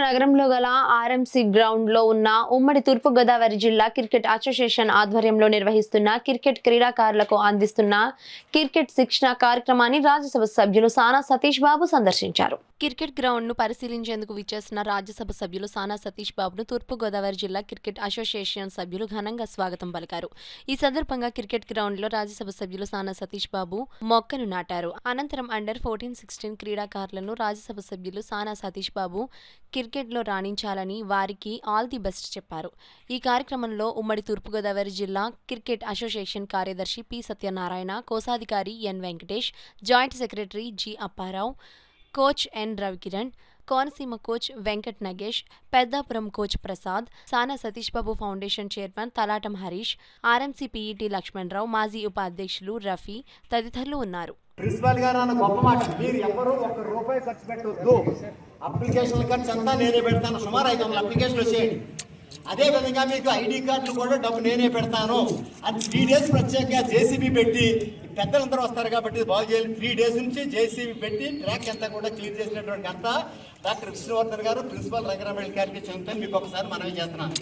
నగరంలో గల RMC ground లో ఉన్న ఉమ్మడి తూర్పు గోదావరి జిల్లా క్రికెట్ అసోసియేషన్ ఆధ్వర్యంలో నిర్వహిస్తున్న క్రికెట్ క్రీడాకారులకు అందిస్తున్న క్రికెట్ శిక్షణ కార్యక్రమాన్ని రాజ్యసభ సభ్యులు సానా సతీష్ బాబు సందర్శించారు. క్రికెట్ గ్రౌండ్ ను పరిశీలించేందుకు విచ్చేసిన రాజ్యసభ సభ్యులు సానా సతీష్ బాబును తూర్పు గోదావరి జిల్లా క్రికెట్ అసోసియేషన్ సభ్యులు ఘనంగా స్వాగతం పలికారు. ఈ సందర్భంగా క్రికెట్ గ్రౌండ్ లో రాజ్యసభ సభ్యులు సానా సతీష్ బాబు మొక్కను నాటారు. అనంతరం అండర్ 14-16 క్రీడాకారులను రాజ్యసభ సభ్యులు సానా సతీష్ బాబు క్రికెట్లో రాణించాలని వారికి ఆల్ ది బెస్ట్ చెప్పారు. ఈ కార్యక్రమంలో ఉమ్మడి తూర్పుగోదావరి జిల్లా క్రికెట్ అసోసియేషన్ కార్యదర్శి పి సత్యనారాయణ, కోశాధికారి N Venkatesh, joint secretary G Apparao, coach N Ravikiran, Konaseema coach Venkat Nagesh, Peddapuram coach Prasad, Sana Satish Babu foundation chairman Talatam Harish, RMC PET Lakshmanarao, మాజీ ఉపాధ్యక్షులు రఫీ తదితరులు ఉన్నారు. ప్రిన్సిపల్ గారు అన్న గొప్ప మాట, మీరు ఎవరు ₹1 ఖర్చు పెట్టవద్దు, అప్లికేషన్ ఖర్చు అంతా నేనే పెడతాను, సుమారు 500 అప్లికేషన్లు వచ్చేయండి. అదేవిధంగా మీకు ఐడి కార్డులు కూడా డబ్బు నేనే పెడతాను అని 3 డేస్ ప్రత్యేకంగా జేసీబీ పెట్టి, పెద్దలందరూ వస్తారు కాబట్టి బాగు చేయాలి. 3 డేస్ నుంచి జేసీబీ పెట్టి ట్రాక్ అంతా కూడా క్లియర్ చేసినటువంటి అంతా డాక్టర్ విష్ణువర్ధన్ గారు, ప్రిన్సిపల్ రంగరామరెడ్డి గారికి చెందుతాను మీకు ఒకసారి మనవి చేస్తున్నాను.